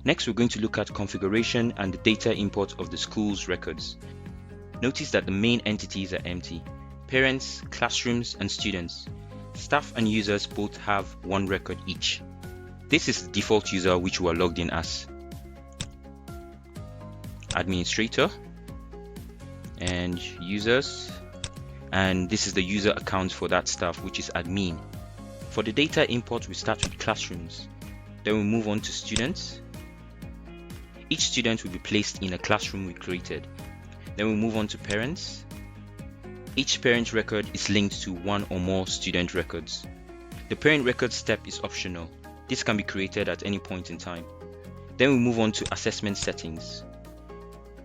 Next, we're going to look at configuration and the data import of the school's records. Notice that the main entities are empty. Parents, classrooms, and students. Staff and users both have one record each. This is the default user which we are logged in as. Administrator and users, and this is the user account for that staff, which is admin. For the data import, we start with classrooms, then we move on to students. Each student will be placed in a classroom we created. Then we move on to parents. Each parent record is linked to one or more student records. The parent record step is optional. This can be created at any point in time. Then we move on to assessment settings.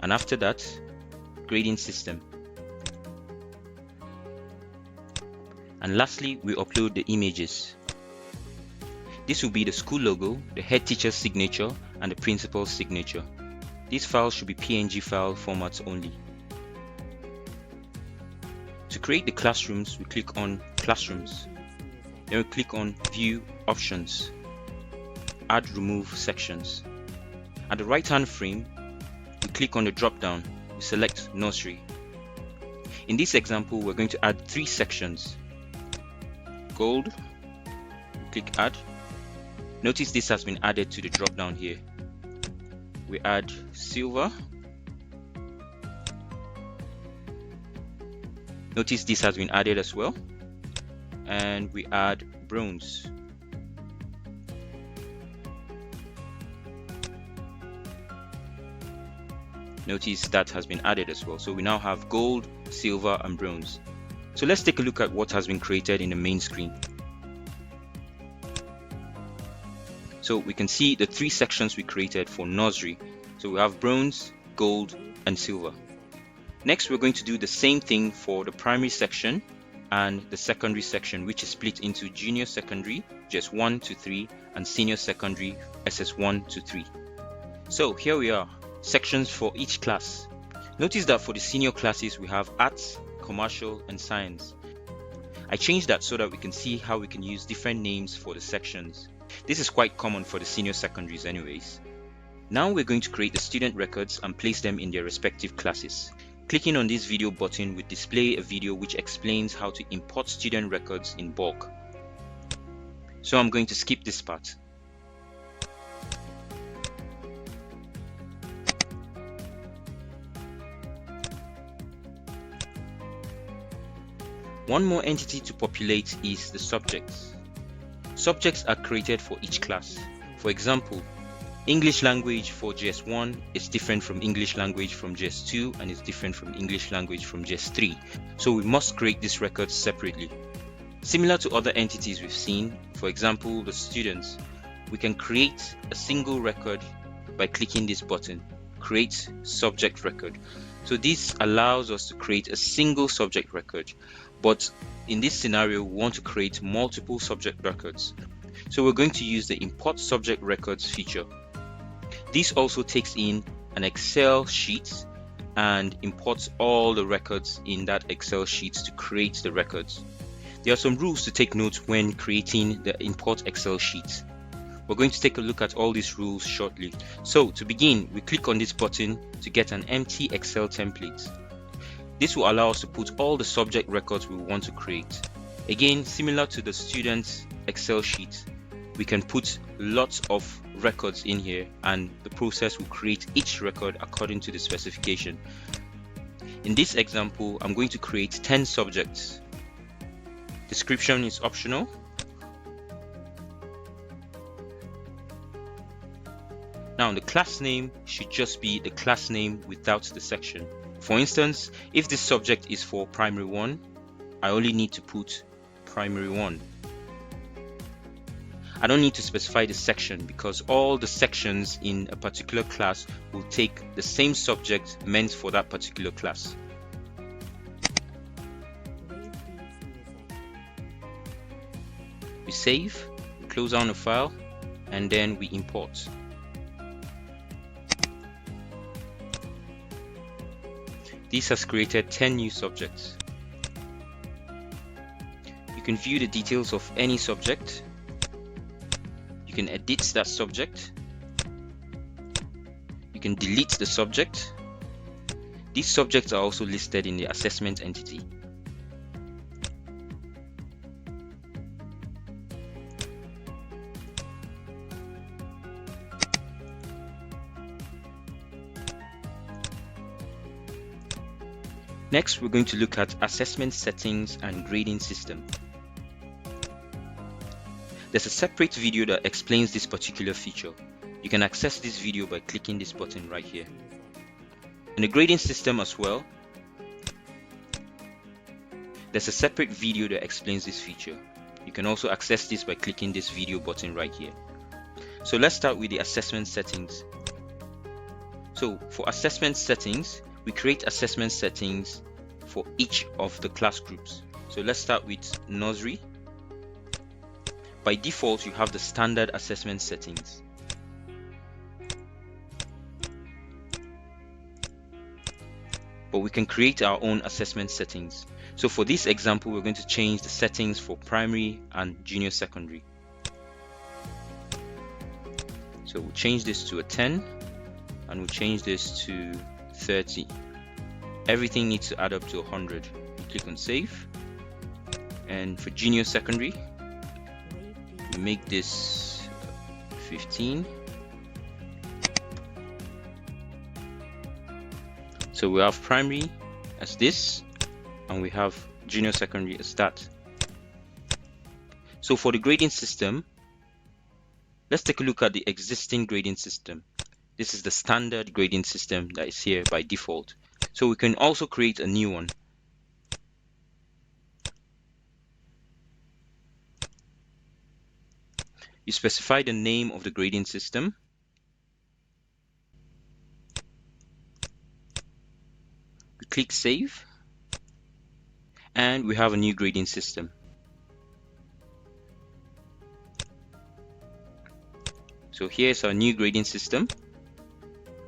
And after that, grading system. And lastly, we upload the images. This will be the school logo, the head teacher's signature, and the principal's signature. These files should be PNG file formats only. To create the classrooms, we click on Classrooms. Then we click on View Options. Add Remove Sections. At the right hand frame, we click on the drop down. We select Nursery. In this example, we're going to add 3 sections. Gold, click Add. Notice this has been added to the drop down here. We add Silver. Notice this has been added as well. And we add Bronze. Notice that has been added as well. So we now have Gold, Silver, and Bronze. So let's take a look at what has been created in the main screen. So we can see the 3 sections we created for Nursery. So we have Bronze, Gold, and Silver. Next, we're going to do the same thing for the primary section and the secondary section, which is split into Junior Secondary, JS1 to 3, and Senior Secondary, SS1 to 3. So here we are, sections for each class. Notice that for the senior classes, we have Arts, Commercial, and Science. I changed that so that we can see how we can use different names for the sections. This is quite common for the senior secondaries anyways. Now we're going to create the student records and place them in their respective classes. Clicking on this video button will display a video which explains how to import student records in bulk. So I'm going to skip this part. One more entity to populate is the subjects. Subjects are created for each class. For example, English language for JS1 is different from English language from JS2 and is different from English language from JS3. So we must create these records separately. Similar to other entities we've seen, for example, the students, we can create a single record by clicking this button, Create Subject Record. So this allows us to create a single subject record. But in this scenario, we want to create multiple subject records. So we're going to use the Import Subject Records feature. This also takes in an Excel sheet and imports all the records in that Excel sheet to create the records. There are some rules to take note when creating the Import Excel sheet. We're going to take a look at all these rules shortly. So to begin, we click on this button to get an empty Excel template. This will allow us to put all the subject records we want to create. Again, similar to the student's Excel sheet, we can put lots of records in here and the process will create each record according to the specification. In this example, I'm going to create 10 subjects. Description is optional. Now the class name should just be the class name without the section. For instance, if this subject is for primary 1, I only need to put primary 1. I don't need to specify the section because all the sections in a particular class will take the same subject meant for that particular class. We save, we close down the file, and then we import. This has created 10 new subjects. You can view the details of any subject. You can edit that subject. You can delete the subject. These subjects are also listed in the assessment entity. Next, we're going to look at assessment settings and grading system. There's a separate video that explains this particular feature. You can access this video by clicking this button right here. In the grading system as well, there's a separate video that explains this feature. You can also access this by clicking this video button right here. So let's start with the assessment settings. So for assessment settings, we create assessment settings for each of the class groups. So let's start with nursery. By default, you have the standard assessment settings. But we can create our own assessment settings. So for this example, we're going to change the settings for primary and junior secondary. So we'll change this to a 10 and we'll change this to 30. Everything needs to add up to 100. We click on save. And for junior secondary, we make this 15. So we have primary as this, and we have junior secondary as that. So for the grading system, let's take a look at the existing grading system. This is the standard grading system that is here by default. So we can also create a new one. You specify the name of the grading system. We click save, and we have a new grading system. So here's our new grading system,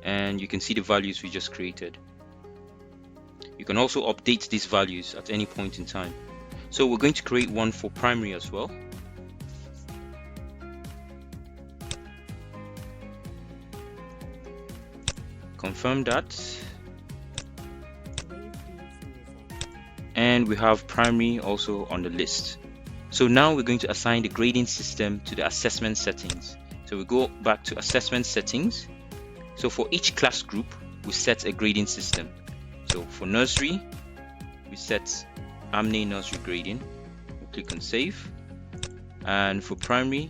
and you can see the values we just created. You can also update these values at any point in time. So we're going to create one for primary as well. Confirm that. And we have primary also on the list. So now we're going to assign the grading system to the assessment settings. So we go back to assessment settings. So for each class group, we set a grading system. So for nursery, we set Amne nursery grading. We'll click on save. And for primary,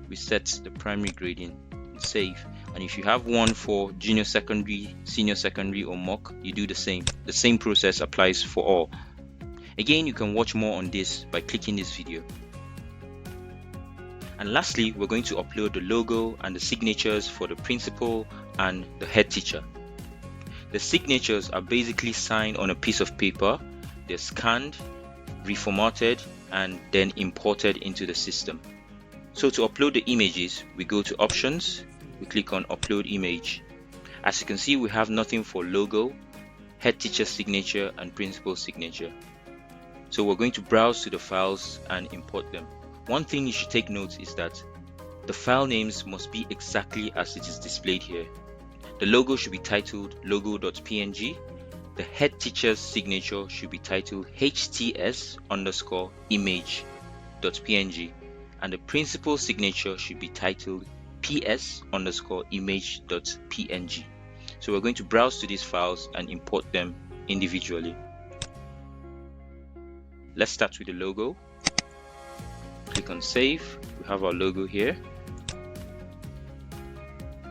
we set the primary grading and save. And if you have one for junior secondary, senior secondary, or mock, you do the same. The same process applies for all. Again, you can watch more on this by clicking this video. And lastly, we're going to upload the logo and the signatures for the principal and the head teacher. The signatures are basically signed on a piece of paper. They're scanned, reformatted, and then imported into the system. So to upload the images, we go to options, we click on upload image. As you can see, we have nothing for logo, head teacher signature, and principal signature. So we're going to browse to the files and import them. One thing you should take note is that the file names must be exactly as it is displayed here. The logo should be titled logo.png. The head teacher's signature should be titled hts_image.png, and the principal signature should be titled ps_image.png. So we're going to browse to these files and import them individually. Let's start with the logo. Click on save. We have our logo here.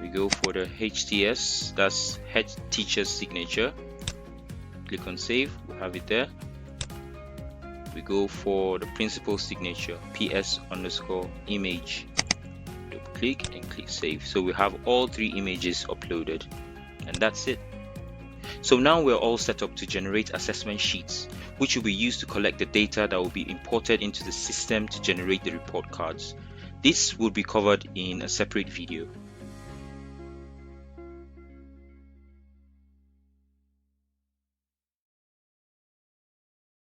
We go for the HTS, that's head teacher's signature. Click on save, we have it there. We go for the principal signature, ps_image. Double click and click save. So we have all three images uploaded, and that's it. So now we're all set up to generate assessment sheets, which will be used to collect the data that will be imported into the system to generate the report cards. This will be covered in a separate video.